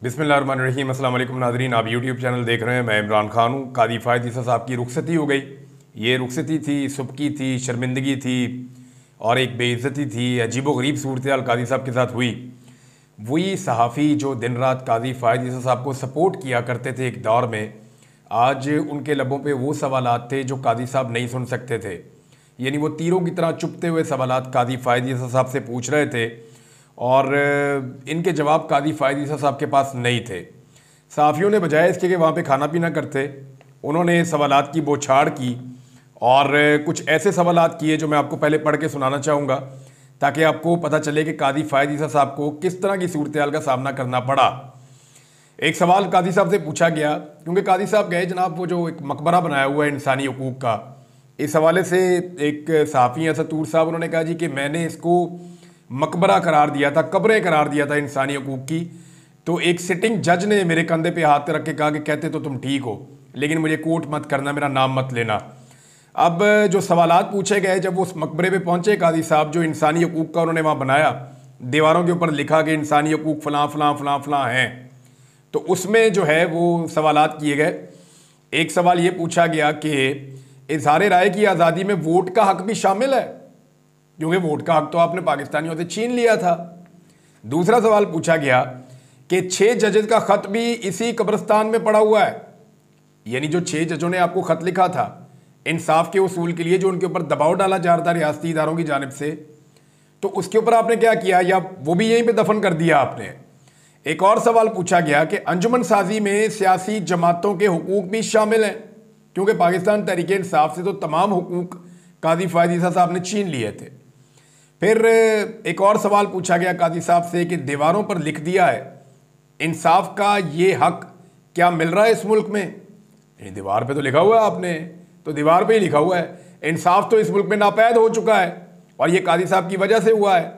बिस्मिल्लाहिर्रहमानिर्रहीम। अस्सलाम वालेकुम नाज़रीन, आप यूट्यूब चैनल देख रहे हैं। मैं इमरान खान हूँ। कादी फ़ायद ईसा साहब की रुखसती हो गई। ये रुखसती थी, सुबकी थी, शर्मिंदगी थी और एक बेइज्जती थी। अजीबो गरीब सूरत कादी साहब के साथ हुई। वही सहाफ़ी जो दिन रात कादी फ़ायद ईसा साहब को सपोर्ट किया करते थे एक दौर में, आज उनके लबों पे वो सवालात थे जो कादी साहब नहीं सुन सकते थे। यानी वो तीरों की तरह चुभते हुए सवालात कादी फ़ायद ईसा साहब से पूछ रहे थे और इनके जवाब कादी फ़ायद ईसा साहब के पास नहीं थे। सहाफ़ियों ने बजाय इसके कि वहाँ पे खाना पीना करते, उन्होंने सवालात की बौछार की और कुछ ऐसे सवालात किए जो मैं आपको पहले पढ़ के सुनाना चाहूँगा ताकि आपको पता चले कि कादी फ़ायद ईसा साहब को किस तरह की सूरत हाल का सामना करना पड़ा। एक सवाल कादी साहब से पूछा गया, क्योंकि कादी साहब गए जनाब वो जो एक मकबरा बनाया हुआ है इंसानी हकूक़ का, इस हवाले से एक सहाफ़ी हैं सतूर साहब, उन्होंने कहा जी कि मैंने इसको मकबरा करार दिया था, कब्रें करार दिया था इंसानी हकूक़ की। तो एक सिटिंग जज ने मेरे कंधे पे हाथ रख के कहा कि कहते तो तुम ठीक हो, लेकिन मुझे कोर्ट मत करना, मेरा नाम मत लेना। अब जो सवालात पूछे गए, जब वो उस मकबरे पे पहुंचे कादी साहब, जो इंसानी हकूक़ का उन्होंने वहाँ बनाया, दीवारों के ऊपर लिखा कि इंसानी हकूक़ फ़लाँ फ़लाँ फ़लाँ फ़लाँ हैं, तो उसमें जो है वो सवालात किए गए। एक सवाल ये पूछा गया कि इज़हार राय की आज़ादी में वोट का हक भी शामिल है, क्योंकि वोट का हक तो आपने पाकिस्तानियों से छीन लिया था। दूसरा सवाल पूछा गया कि 6 जजेस का खत भी इसी कब्रिस्तान में पड़ा हुआ है, यानी जो 6 जजों ने आपको खत लिखा था इंसाफ के उसूल के लिए, जो उनके ऊपर दबाव डाला जा रहा था रियासती इदारों की जानिब से, तो उसके ऊपर आपने क्या किया, या वो भी यहीं पे दफन कर दिया आपने। एक और सवाल पूछा गया कि अंजुमन साजी में सियासी जमातों के हुकूक भी शामिल हैं, क्योंकि पाकिस्तान तहरीक इंसाफ से तो तमाम हुकूक कादी फ़ायद ईसा साहब ने छीन लिए थे। फिर एक और सवाल पूछा गया कादी साहब से कि दीवारों पर लिख दिया है इंसाफ का ये हक क्या मिल रहा है इस मुल्क में? दीवार पे तो लिखा हुआ है आपने, तो दीवार पे ही लिखा हुआ है इंसाफ तो इस मुल्क में नापैद हो चुका है और ये कादी साहब की वजह से हुआ है।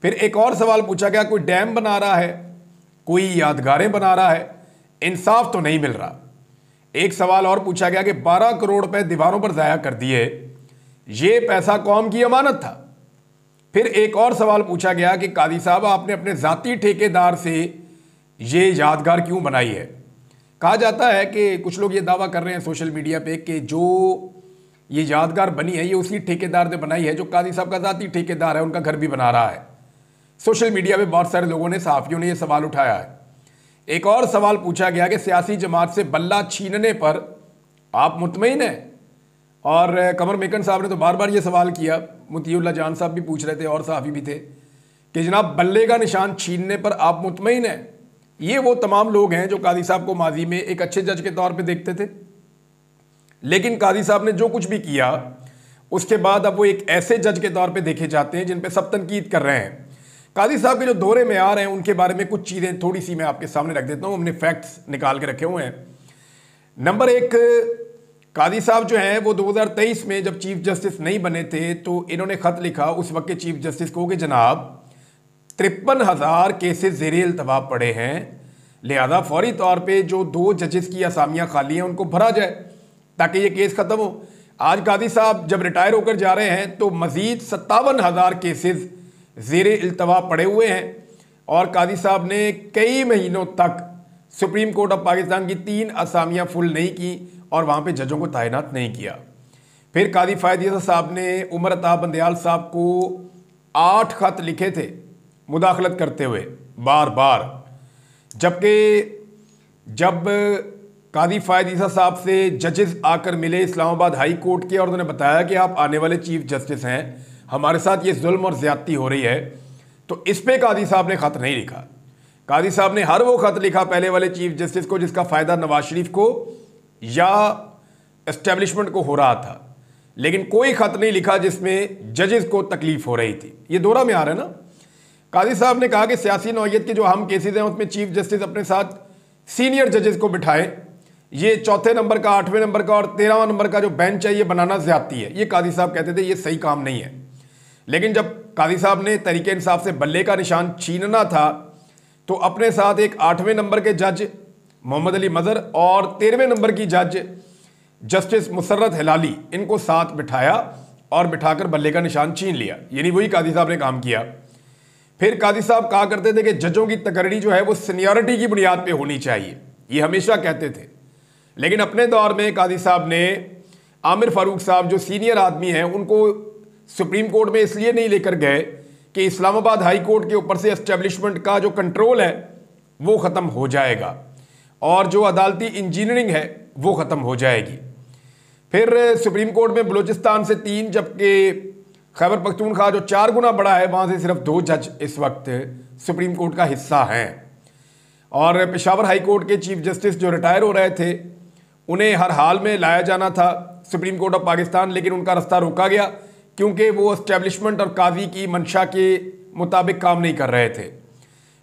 फिर एक और सवाल पूछा गया, कोई डैम बना रहा है, कोई यादगारें बना रहा है, इंसाफ तो नहीं मिल रहा। एक सवाल और पूछा गया कि 12 करोड़ रुपए दीवारों पर ज़ाया कर दिए, ये पैसा कौम की अमानत था। फिर एक और सवाल पूछा गया कि कादी साहब आपने अपने ज़ाती ठेकेदार से ये यादगार क्यों बनाई है? कहा जाता है कि कुछ लोग ये दावा कर रहे हैं सोशल मीडिया पे कि जो ये यादगार बनी है ये उसी ठेकेदार ने बनाई है जो कादी साहब का ज़ाती ठेकेदार है, उनका घर भी बना रहा है। सोशल मीडिया पे बहुत सारे लोगों ने, सहाफ़ियों ने ये सवाल उठाया है। एक और सवाल पूछा गया कि सियासी जमात से बल्ला छीनने पर आप मुतमईन हैं? और कमर मेकन साहब ने तो बार बार ये सवाल किया, मुतीउल्लाह जान साहब भी पूछ रहे थे और सहाफ़ी भी थे कि जनाब बल्ले का निशान छीनने पर आप मुतमईन हैं? ये वो तमाम लोग हैं जो कादी साहब को माजी में एक अच्छे जज के तौर पे देखते थे, लेकिन कादी साहब ने जो कुछ भी किया उसके बाद अब वो एक ऐसे जज के तौर पे देखे जाते हैं जिन पे सब तनकीद कर रहे हैं। कादी साहब के जो दौरे में आ रहे हैं उनके बारे में कुछ चीज़ें थोड़ी सी मैं आपके सामने रख देता हूँ, हमने फैक्ट्स निकाल के रखे हुए हैं। नंबर 1, कादी साहब जो हैं वो 2023 में जब चीफ जस्टिस नहीं बने थे तो इन्होंने ख़त लिखा उस वक्त के चीफ जस्टिस को कि जनाब 53,000 केसेस ज़ेरे इल्तवा पड़े हैं, लिहाजा फौरी तौर पे जो 2 जजेस की असामियाँ खाली हैं उनको भरा जाए ताकि ये केस ख़त्म हो। आज कादी साहब जब रिटायर होकर जा रहे हैं तो मज़ीद 57,000 केसेस ज़ेरे इल्तवा पड़े हुए हैं और कादी साहब ने कई महीनों तक सुप्रीम कोर्ट ऑफ पाकिस्तान की 3 असामियाँ फुल नहीं की और वहाँ पे जजों को तैनात नहीं किया। फिर कादी फ़ायद ईसा साहब ने उमर अता बंदयाल साहब को 8 खत लिखे थे मुदाखलत करते हुए बार बार, जबकि जब कादी फ़ायद ईसा साहब से जजेस आकर मिले इस्लामाबाद हाई कोर्ट के और उन्होंने बताया कि आप आने वाले चीफ जस्टिस हैं, हमारे साथ ये जुल्म और ज़्यादती हो रही है, तो इस पे कादी साहब ने ख़त नहीं लिखा। कादी साहब ने हर वो ख़त लिखा पहले वाले चीफ जस्टिस को जिसका फ़ायदा नवाज शरीफ को या एस्टेब्लिशमेंट को हो रहा था, लेकिन कोई ख़त नहीं लिखा जिसमें जजेस को तकलीफ हो रही थी। ये दौरा में आ रहा है ना। कादी साहब ने कहा कि सियासी नौयत के जो अहम केसेस हैं उसमें चीफ जस्टिस अपने साथ सीनियर जजेस को बिठाएं, ये 4थे नंबर का, 8वें नंबर का और 13वां नंबर का जो बेंच है ये बनाना ज़्यादती है। ये कादी साहब कहते थे ये सही काम नहीं है। लेकिन जब कादी साहब ने तहरीक इंसाफ से बल्ले का निशान छीनना था तो अपने साथ एक 8वें नंबर के जज मोहम्मद अली मज़र और 13वें नंबर की जज जस्टिस मुसर्रत हिलाली, इनको साथ बिठाया और बिठाकर बल्ले का निशान छीन लिया। यानी वही कादी साहब ने काम किया। फिर कादी साहब कहा करते थे कि जजों की तकरीरी जो है वो सीनियरिटी की बुनियाद पे होनी चाहिए, ये हमेशा कहते थे। लेकिन अपने दौर में कादी साहब ने आमिर फारूक साहब जो सीनियर आदमी हैं उनको सुप्रीम कोर्ट में इसलिए नहीं लेकर गए कि इस्लामाबाद हाई कोर्ट के ऊपर से एस्टेब्लिशमेंट का जो कंट्रोल है वो ख़त्म हो जाएगा और जो अदालती इंजीनियरिंग है वो ख़त्म हो जाएगी। फिर सुप्रीम कोर्ट में बलूचिस्तान से 3 जबकि खैबर पख्तूनख्वा जो 4 गुना बड़ा है वहाँ से सिर्फ 2 जज इस वक्त सुप्रीम कोर्ट का हिस्सा हैं। और पेशावर हाई कोर्ट के चीफ जस्टिस जो रिटायर हो रहे थे उन्हें हर हाल में लाया जाना था सुप्रीम कोर्ट ऑफ पाकिस्तान, लेकिन उनका रास्ता रोका गया क्योंकि वो एस्टेब्लिशमेंट और काजी की मंशा के मुताबिक काम नहीं कर रहे थे।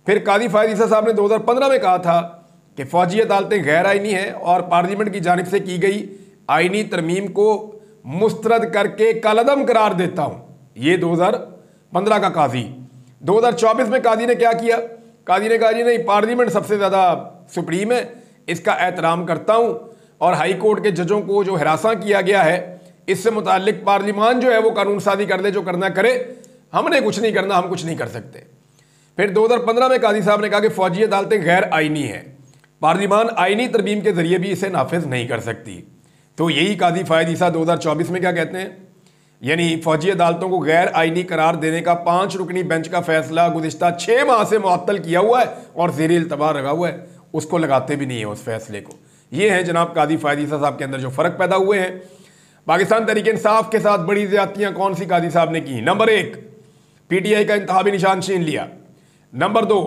फिर कादी फायद ईसा साहब ने 2015 में कहा था कि फ़ौजी अदालतें गैर आइनी हैं और पार्लियामेंट की जानिब से की गई आइनी तरमीम को मुस्तरद करके कलअदम करार देता हूं। ये 2015 का काजी। 2024 में कादी ने क्या किया? कादी ने कहा जी नहीं, पार्लियामेंट सबसे ज़्यादा सुप्रीम है, इसका एहतराम करता हूं और हाई कोर्ट के जजों को जो हिरासा किया गया है इससे मुतालिक पार्लियामान जो है वो कानून साजी कर ले, जो करना करे, हमने कुछ नहीं करना, हम कुछ नहीं कर सकते। फिर 2015 में कादी साहब ने कहा कि फ़ौजी अदालतें गैर आइनी हैं, पार्लियामान आइनी तरमीम के जरिए भी इसे नाफिज नहीं कर सकती। तो यही कादी फायद ईसा 2024 में क्या कहते हैं, यानी फ़ौजी अदालतों को गैर आइनी करार देने का 5 रुकनी बेंच का फैसला गुज़िश्ता 6 माह से मुअत्तल किया हुआ है और ज़ेर इल्तबा लगा हुआ है, उसको लगाते भी नहीं है उस फैसले को। ये है जनाब कादी फायद ईसा साहब के अंदर जो फ़र्क पैदा हुए हैं। पाकिस्तान तहरीक इंसाफ के साथ बड़ी ज़्यादतियाँ कौन सी कादी साहब ने की? नंबर 1, PTI का इंतखाबी निशान छीन लिया। नंबर 2,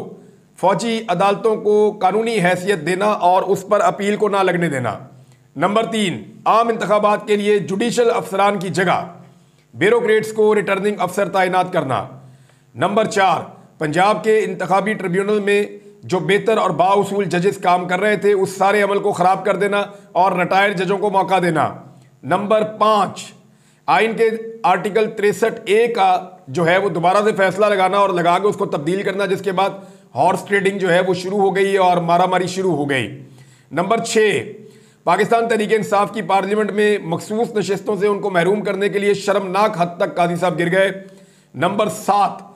फ़ौजी अदालतों को कानूनी हैसियत देना और उस पर अपील को ना लगने देना। नंबर 3, आम इंतखाबात के लिए जुडिशल अफसरान की जगह ब्यूरोक्रेट्स को रिटर्निंग अफसर तैनात करना। नंबर 4, पंजाब के इंतखाबी ट्रिब्यूनल में जो बेहतर और बाउसूल जजेस काम कर रहे थे उस सारे अमल को ख़राब कर देना और रिटायर्ड जजों को मौका देना। नंबर 5, आइन के आर्टिकल 63A का जो है वो दोबारा से फैसला लगाना और लगा के उसको तब्दील करना, जिसके बाद हॉर्स ट्रेडिंग जो है वो शुरू हो गई और मारामारी शुरू हो गई। नंबर 6, पाकिस्तान तहरीक इंसाफ की पार्लियामेंट में मखसूस नशस्तों से उनको महरूम करने के लिए शर्मनाक हद तक कादी साहब गिर गए। नंबर 7,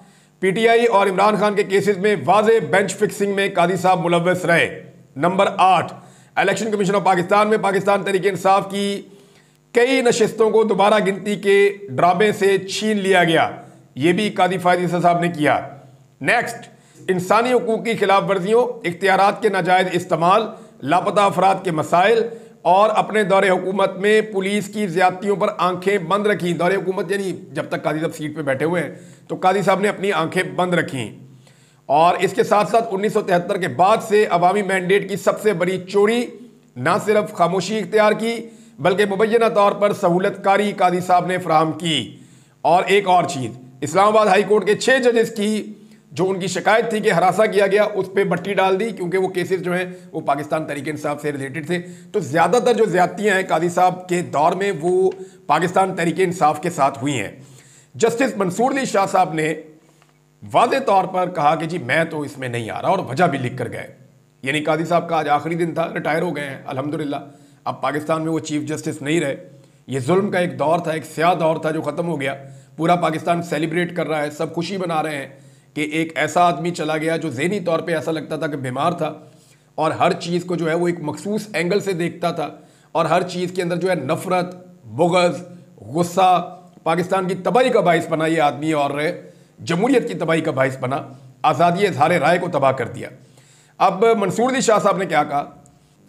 PTI और इमरान खान के केसेस में वाज़े बेंच फिक्सिंग में कादी साहब मुलव्वस रहे। Number 8, election commission of Pakistan में पाकिस्तान तहरीक इंसाफ की कई नशस्तों को दोबारा गिनती के ड्रामे से छीन लिया गया, ये भी कादी फायद ईसा साहब ने किया। नेक्स्ट, इंसानी हकूक़ की खिलाफ वर्जियों, इख्तियारात के नाजायज़ इस्तेमाल, लापता अफराद के मसाइल और अपने दौरे हुकूमत में पुलिस की ज़्यादतियों पर आंखें बंद रखी। दौरे हुकूमत यानी जब तक कादी साहब सीट पे बैठे हुए हैं तो कादी साहब ने अपनी आंखें बंद रखी। और इसके साथ साथ 1973 के बाद से अवामी मैंडेट की सबसे बड़ी चोरी, ना सिर्फ खामोशी इख्तियार की बल्कि मुबैना तौर पर सहूलतकारी कादी साहब ने फराहम की। और एक और चीज़, इस्लामाबाद हाई कोर्ट के 6 जजेस की जो उनकी शिकायत थी कि हरासा किया गया, उस पर बट्टी डाल दी क्योंकि वो केसेस जो हैं वो पाकिस्तान तहरीक इंसाफ से रिलेटेड थे। तो ज़्यादातर जो ज़्यादतियाँ हैं कादी साहब के दौर में वो पाकिस्तान तहरीक इंसाफ के साथ हुई हैं। जस्टिस मंसूर अली शाह साहब ने वाज़े तौर पर कहा कि जी मैं तो इसमें नहीं आ रहा और वजह भी लिख कर गए। यानी कादी साहब का आज आखिरी दिन था, रिटायर हो गए हैं अल्हम्दुलिल्लाह। अब पाकिस्तान में वो चीफ जस्टिस नहीं रहे। ये जुल्म का एक दौर था, एक स्याह दौर था जो ख़त्म हो गया। पूरा पाकिस्तान सेलिब्रेट कर रहा है, सब खुशी मना रहे हैं कि एक ऐसा आदमी चला गया जो ज़हनी तौर पे ऐसा लगता था कि बीमार था और हर चीज़ को जो है वो एक मखसूस एंगल से देखता था और हर चीज़ के अंदर जो है नफ़रत, बुग़्ज़, गुस्सा, पाकिस्तान की तबाही का बाइस बना ये आदमी और जमहूरियत की तबाही का बाइस बना, आज़ादी इज़हार राय को तबाह कर दिया। अब मंसूर अली शाह साहब ने क्या कहा?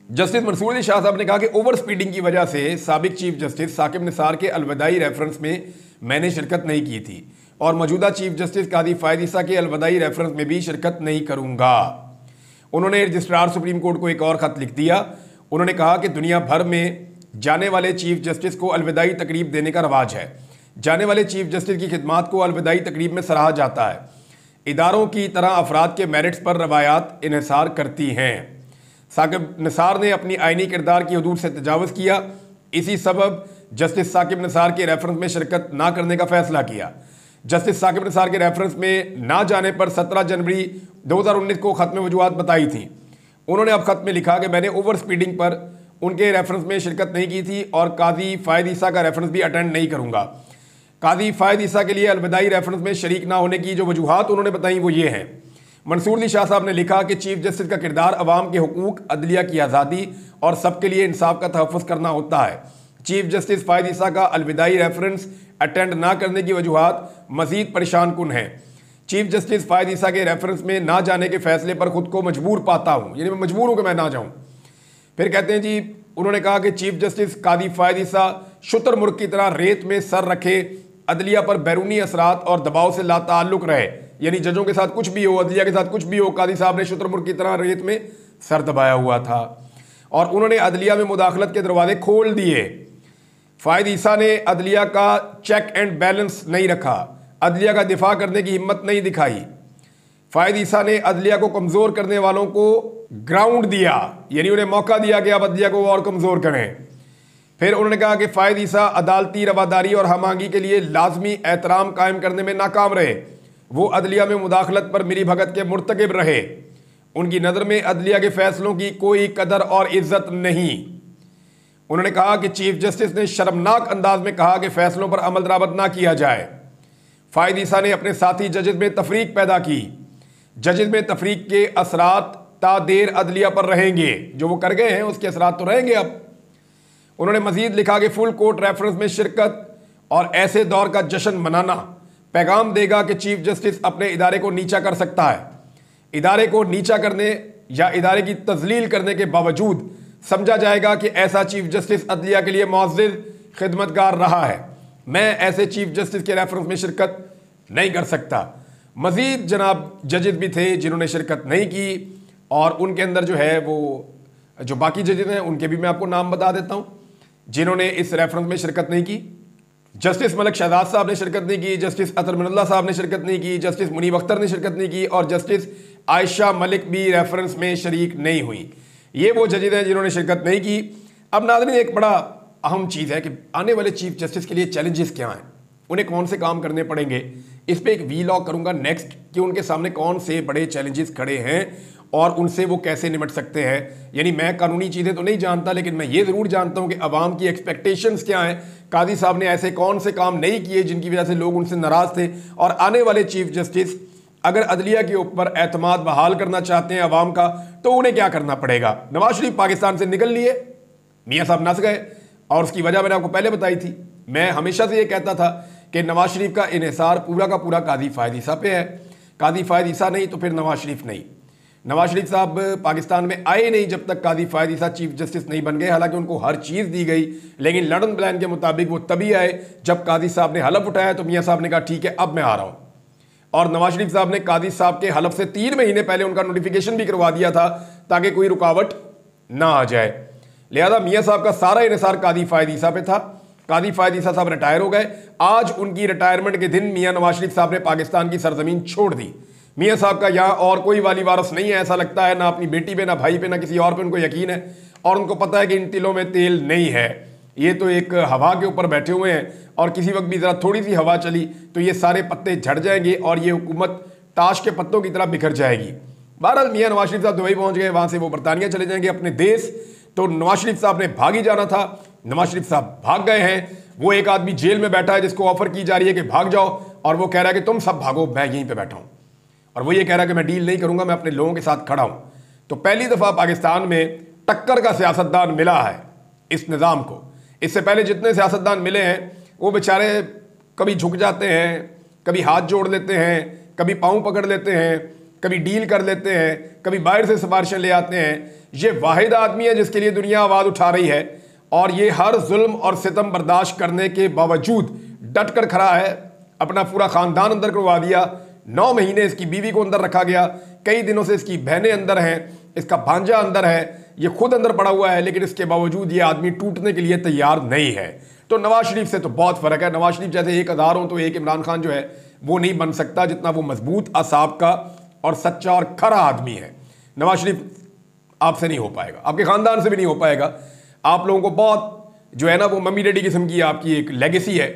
जस्टिस मंसूर अली शाह साहब ने कहा कि ओवर स्पीडिंग की वजह से साबिक चीफ जस्टिस साकिब निसार के अलविदाई रेफरेंस में मैंने शिरकत नहीं की थी और मौजूदा चीफ जस्टिस कादी फायद ईसा के अलविदाई रेफरेंस में भी शिरकत नहीं करूंगा। उन्होंने रजिस्ट्रार सुप्रीम कोर्ट को एक और ख़त लिख दिया। उन्होंने कहा कि दुनिया भर में जाने वाले चीफ जस्टिस को अलविदाई तकरीब देने का रवाज है। जाने वाले चीफ जस्टिस की खिदमात को अलविदाई तकरीब में सराहा जाता है। इदारों की तरह अफराद के मेरिट्स पर रवायात इन्हिसार करती हैं। साकिब निसार ने अपनी आइनी किरदार की हदूद से तजावज़ किया। इसी सबब जस्टिस साकिब निसार के रेफरेंस में शिरकत ना करने का फैसला किया। जस्टिस साकिब निसार के रेफरेंस में ना जाने पर 17 जनवरी 2019 को ख़त में वजूहात बताई थी। उन्होंने अब ख़त में लिखा कि मैंने ओवर स्पीडिंग पर उनके रेफरेंस में शिरकत नहीं की थी और कादी फायद ईसा का रेफरेंस भी अटेंड नहीं करूँगा। कादी फायद ईसा के लिए अलविदाई रेफरेंस में शरीक ना होने की जो वजूहात उन्होंने बताई वो ये हैं। मंसूर अली शाह साहब ने लिखा कि चीफ जस्टिस का किरदार अवाम के हुकूक, अदलिया की आज़ादी और सबके लिए इंसाफ का तहफ़्फ़ुज़ करना होता है। चीफ जस्टिस फायद ईसा का अलविदाई रेफरेंस अटेंड ना करने की वजूहात मज़ीद परेशान कुन हैं। चीफ जस्टिस फायद ईसा के रेफरेंस में ना जाने के फैसले पर खुद को मजबूर पाता हूँ, यानी मैं मजबूर हूँ कि मैं ना जाऊँ। फिर कहते हैं जी, उन्होंने कहा कि चीफ जस्टिस कादी फायद ईसा शुतुरमुर्ग की तरह रेत में सर रखे अदलिया पर बैरूनी असरात और दबाव से लाताल्लुक रहे, यानी जजों के साथ कुछ भी हो, अदलिया के साथ कुछ भी हो, कादी साहब ने शुतुरमुर्ग की तरह रेत में सर दबाया हुआ था और उन्होंने अदलिया में मुदाखलत के दरवाजे खोल दिए। फायद ईसा ने अदलिया का चेक एंड बैलेंस नहीं रखा, अदलिया का दिफा करने की हिम्मत नहीं दिखाई। फायद ईसा ने अदलिया को कमज़ोर करने वालों को ग्राउंड दिया, यानी उन्हें मौका दिया कि आप अदलिया को और कमज़ोर करें। फिर उन्होंने कहा कि फायद ईसा अदालती रवादारी और हमांगी के लिए लाजमी एहतराम कायम करने में नाकाम रहे। वो अदलिया में मुदाखलत पर मिली भगत के मुर्तकिब रहे। उनकी नज़र में अदलिया के फैसलों की कोई कदर और इज्जत नहीं। उन्होंने कहा कि चीफ जस्टिस ने शर्मनाक अंदाज में कहा कि फैसलों पर अमल दरामद ना किया जाए। फायद ईसा ने अपने साथी जजेस में तफरीक पैदा की। जजेस में तफरीक के असरात तादेर अदलिया पर रहेंगे, जो वो कर गए हैं उसके असरात तो रहेंगे अब। उन्होंने मजीद लिखा कि फुल कोर्ट रेफरेंस में शिरकत और ऐसे दौर का जश्न मनाना पैगाम देगा कि चीफ जस्टिस अपने इदारे को नीचा कर सकता है। इदारे को नीचा करने या इदारे की तजलील करने के बावजूद समझा जाएगा कि ऐसा चीफ जस्टिस अदलिया के लिए मुअज़्ज़िज़ खिदमतगार रहा है। मैं ऐसे चीफ जस्टिस के रेफरेंस में शिरकत नहीं कर सकता। मजीद जनाब जजेस भी थे जिन्होंने शिरकत नहीं की और उनके अंदर जो है वो जो बाकी जजेस हैं उनके भी मैं आपको नाम बता देता हूँ जिन्होंने इस रेफरेंस में शिरकत नहीं की। जस्टिस मलिक शहजाद साहब ने शिरकत नहीं की, जस्टिस अतर मिनल्ला साहब ने शिरकत नहीं की, जस्टिस मुनीब अख्तर ने शिरकत नहीं की और जस्टिस आयशा मलिक भी रेफरेंस में शरीक नहीं हुई। ये वो जजेस हैं जिन्होंने शिरकत नहीं की। अब नाज़रीन, एक बड़ा अहम चीज़ है कि आने वाले चीफ जस्टिस के लिए चैलेंजेस क्या हैं, उन्हें कौन से काम करने पड़ेंगे। इस पर एक वीलॉग करूँगा नेक्स्ट कि उनके सामने कौन से बड़े चैलेंजेस खड़े हैं और उनसे वो कैसे निपट सकते हैं। यानी मैं कानूनी चीज़ें तो नहीं जानता, लेकिन मैं ये ज़रूर जानता हूँ कि अवाम की एक्सपेक्टेशंस क्या हैं। कादी साहब ने ऐसे कौन से काम नहीं किए जिनकी वजह से लोग उनसे नाराज़ थे, और आने वाले चीफ जस्टिस अगर अदलिया के ऊपर एतमाद बहाल करना चाहते हैं अवाम का तो उन्हें क्या करना पड़ेगा। नवाज शरीफ पाकिस्तान से निकल लिए, मियाँ साहब नस गए और उसकी वजह मैंने आपको पहले बताई थी। मैं हमेशा से ये कहता था कि नवाज शरीफ का इन्हिसार पूरा का पूरा कादी फायद ईसा पे है। कादी फायद ईसा नहीं तो फिर नवाज शरीफ नहीं। नवाज शरीफ साहब पाकिस्तान में आए नहीं जब तक कादी फायद ईसा चीफ जस्टिस नहीं बन गए, हालांकि उनको हर चीज़ दी गई, लेकिन लंदन प्लान के मुताबिक वो तभी आए जब कादी साहब ने हलफ उठाया तो मियाँ साहब ने कहा ठीक है अब मैं आ रहा हूँ। और नवाज शरीफ साहब ने कादी साहब के हलफ से 3 महीने पहले उनका नोटिफिकेशन भी करवा दिया था ताकि कोई रुकावट ना आ जाए। लिहाजा मियाँ साहब का सारा इन्हिसार कादी फायद ईसा पे था। कादी फायद ईसा साहब रिटायर हो गए। आज उनकी रिटायरमेंट के दिन मियाँ नवाज शरीफ साहब ने पाकिस्तान की सरजमीन छोड़ दी। मियाँ साहब का यहाँ और कोई वाली वारस नहीं है, ऐसा लगता है, ना अपनी बेटी पे, ना भाई पे, ना किसी और पे उनको यकीन है और उनको पता है कि इन तिलों में तेल नहीं है। ये तो एक हवा के ऊपर बैठे हुए हैं और किसी वक्त भी ज़रा थोड़ी सी हवा चली तो ये सारे पत्ते झड़ जाएंगे और ये हुकूमत ताश के पत्तों की तरह बिखर जाएगी। बहरहाल मियाँ नवाज शरीफ साहब दुबई पहुँच गए, वहाँ से वो बरतानिया चले जाएंगे अपने देश। तो नवाज शरीफ साहब ने भाग ही जाना था, नवाज शरीफ साहब भाग गए हैं। वो एक आदमी जेल में बैठा है जिसको ऑफर की जा रही है कि भाग जाओ और वो कह रहा है कि तुम सब भागो, मैं यहीं पर बैठा हूँ। और वो ये कह रहा है कि मैं डील नहीं करूँगा, मैं अपने लोगों के साथ खड़ा हूँ। तो पहली दफ़ा पाकिस्तान में टक्कर का सियासतदान मिला है इस निज़ाम को। इससे पहले जितने सियासतदान मिले हैं वो बेचारे कभी झुक जाते हैं, कभी हाथ जोड़ लेते हैं, कभी पाँव पकड़ लेते हैं, कभी डील कर लेते हैं, कभी बाहर से सिफारिशें ले आते हैं। ये वाहिद आदमी है जिसके लिए दुनिया आवाज़ उठा रही है और ये हर जुल्म और सितम बर्दाश्त करने के बावजूद डट कर खड़ा है। अपना पूरा ख़ानदान अंदर करवा दिया, 9 महीने इसकी बीवी को अंदर रखा गया, कई दिनों से इसकी बहनें अंदर हैं, इसका भांजा अंदर है, ये खुद अंदर पड़ा हुआ है, लेकिन इसके बावजूद ये आदमी टूटने के लिए तैयार नहीं है। तो नवाज शरीफ से तो बहुत फ़र्क है। नवाज शरीफ जैसे एक हज़ार हो तो एक इमरान खान जो है वो नहीं बन सकता जितना वो मजबूत असाब का और सच्चा और खरा आदमी है। नवाज शरीफ आपसे नहीं हो पाएगा, आपके ख़ानदान से भी नहीं हो पाएगा। आप लोगों को बहुत जो है ना वो मम्मी डैडी किस्म की आपकी एक लेगेसी है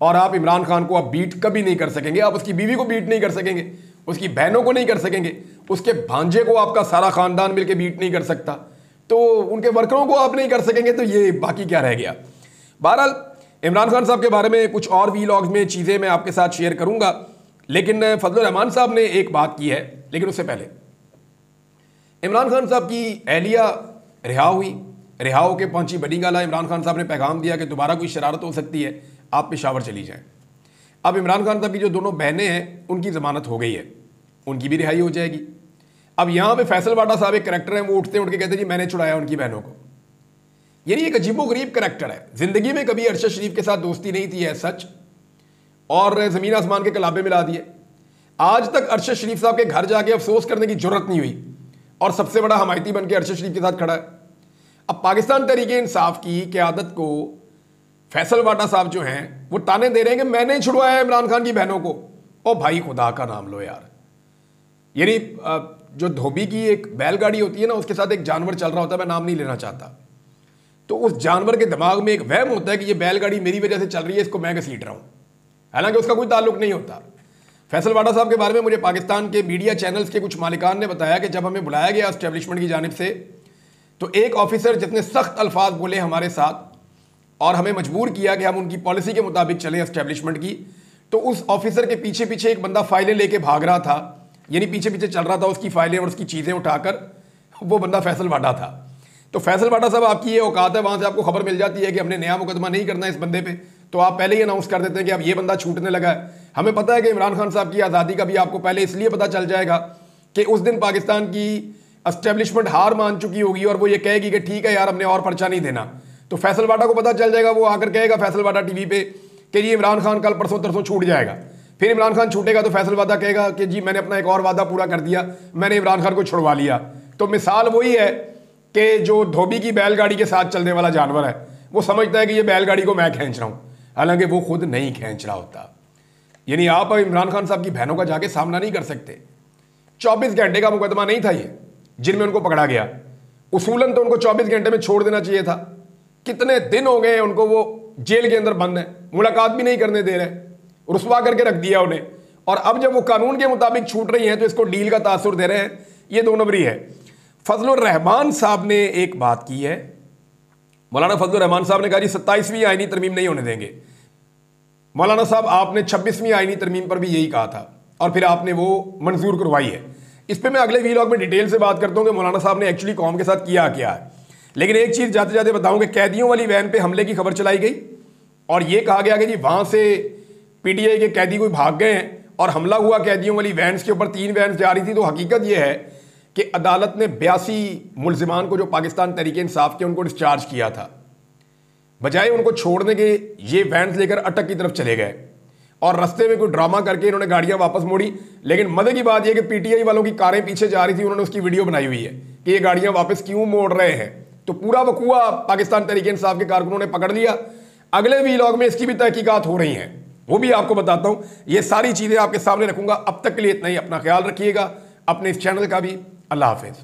और आप इमरान खान को आप बीट कभी नहीं कर सकेंगे। आप उसकी बीवी को बीट नहीं कर सकेंगे, उसकी बहनों को नहीं कर सकेंगे, उसके भांजे को आपका सारा ख़ानदान मिलकर बीट नहीं कर सकता, तो उनके वर्करों को आप नहीं कर सकेंगे, तो ये बाकी क्या रह गया। बहरहाल इमरान खान साहब के बारे में कुछ और वीलॉग्स में चीज़ें मैं आपके साथ शेयर करूंगा, लेकिन फजलुर रहमान साहब ने एक बात की है। लेकिन उससे पहले इमरान खान साहब की एहलिया रिहा हुई, रिहा होकर पहुंची बनी गाला। इमरान खान साहब ने पैगाम दिया कि दोबारा कोई शरारत हो सकती है, आप पेशावर चली जाएं। अब इमरान खान साहब की जो दोनों बहनें हैं उनकी ज़मानत हो गई है, उनकी भी रिहाई हो जाएगी। अब यहाँ पे फैसल वाडा साहब एक करैक्टर हैं, वो उठते उठ के कहते हैं जी मैंने छुड़ाया उनकी बहनों को। यानी एक अजीबोगरीब करैक्टर है। जिंदगी में कभी अरशद शरीफ के साथ दोस्ती नहीं थी है सच, और ज़मीन आसमान के कलाबे मिला दिए। आज तक अरशद शरीफ साहब के घर जाके अफसोस करने की जरूरत नहीं हुई, और सबसे बड़ा हमायती बन के अरशद शरीफ के साथ खड़ा है। अब पाकिस्तान तहरीके इंसाफ की क़यादत को फैसल वाडा साहब जो हैं वो ताने दे रहे हैं कि मैंने छुड़वाया इमरान खान की बहनों को। ओ भाई खुदा का नाम लो यार। यानी जो धोबी की एक बैलगाड़ी होती है ना, उसके साथ एक जानवर चल रहा होता है, मैं नाम नहीं लेना चाहता, तो उस जानवर के दिमाग में एक वहम होता है कि ये बैलगाड़ी मेरी वजह से चल रही है, इसको मैं घसीट रहा हूं, हालांकि उसका कोई ताल्लुक नहीं होता। फैसल वाडा साहब के बारे में मुझे पाकिस्तान के मीडिया चैनल्स के कुछ मालिकान ने बताया कि जब हमें बुलाया गया एस्टेब्लिशमेंट की जानिब से, तो एक ऑफिसर जितने सख्त अल्फाज बोले हमारे साथ और हमें मजबूर किया कि हम उनकी पॉलिसी के मुताबिक चलें एस्टेब्लिशमेंट की, तो उस ऑफिसर के पीछे पीछे एक बंदा फाइलें लेके भाग रहा था, यानी पीछे पीछे चल रहा था उसकी फाइलें और उसकी चीज़ें उठाकर। वो बंदा फैसल वाडा था। तो फैसल वाडा साहब आपकी ये औकात है, वहाँ से आपको खबर मिल जाती है कि हमने नया मुकदमा नहीं करना इस बंदे पे, तो आप पहले ही अनाउंस कर देते हैं कि अब ये बंदा छूटने लगा है। हमें पता है कि इमरान खान साहब की आज़ादी का भी आपको पहले इसलिए पता चल जाएगा कि उस दिन पाकिस्तान की एस्टेब्लिशमेंट हार मान चुकी होगी और वो ये कहेगी कि ठीक है यार हमने और पर्चा नहीं देना। तो फैसल वाडा को पता चल जाएगा, वो आकर कहेगा फैसल वाडा टीवी पे कि जी इमरान खान कल परसों तरसों छूट जाएगा। फिर इमरान खान छूटेगा तो फैसल वाडा कहेगा कि जी मैंने अपना एक और वादा पूरा कर दिया, मैंने इमरान खान को छुड़वा लिया। तो मिसाल वही है कि जो धोबी की बैलगाड़ी के साथ चलने वाला जानवर है, वो समझता है कि ये बैलगाड़ी को मैं खींच रहा हूँ, हालांकि वो खुद नहीं खींच रहा होता। यानी आप इमरान खान साहब की बहनों का जाके सामना नहीं कर सकते। 24 घंटे का मुकदमा नहीं था ये जिनमें उनको पकड़ा गया। उसूलन तो उनको 24 घंटे में छोड़ देना चाहिए था। कितने दिन हो गए उनको वो जेल के अंदर बंद है, मुलाकात भी नहीं करने दे रहे, रुसवा करके रख दिया उन्हें। और अब जब वो कानून के मुताबिक छूट रही हैं तो इसको डील का तासुर दे रहे हैं। ये 2 नंबरी है। फजलुर रहमान साहब ने एक बात की है, मौलाना फजलुर रहमान साहब ने कहा जी 27वीं आईनी तरमीम नहीं होने देंगे। मौलाना साहब आपने 26वीं आईनी तरमीम पर भी यही कहा था और फिर आपने वो मंजूर करवाई है। इस पर मैं अगले वीलॉग में डिटेल से बात करता हूँ कि मौलाना साहब ने एक्चुअली कौम के साथ किया क्या है। लेकिन एक चीज़ जाते जाते बताऊँ कि कैदियों वाली वैन पे हमले की खबर चलाई गई और ये कहा गया कि जी वहाँ से पीटीआई के कैदी कोई भाग गए हैं और हमला हुआ कैदियों वाली वैन के ऊपर। 3 वैन जा रही थी। तो हकीकत यह है कि अदालत ने 82 मुलजिमान को जो पाकिस्तान तहरीके इंसाफ के उनको डिस्चार्ज किया था, बजाय उनको छोड़ने के ये वैन लेकर अटक की तरफ चले गए और रास्ते में कोई ड्रामा करके इन्होंने गाड़ियां वापस मोड़ी। लेकिन मजे की बात यह कि पीटीआई वालों की कारें पीछे जा रही थी, उन्होंने उसकी वीडियो बनाई हुई है कि ये गाड़ियां वापस क्यों मोड़ रहे हैं। तो पूरा वकूआ पाकिस्तान तहरीके इंसाफ के कारकुनों ने पकड़ लिया। अगले वीलॉग में इसकी भी तहकीकात हो रही हैं, वो भी आपको बताता हूं। ये सारी चीजें आपके सामने रखूंगा। अब तक के लिए इतना ही। अपना ख्याल रखिएगा, अपने इस चैनल का भी। अल्लाह हाफिज।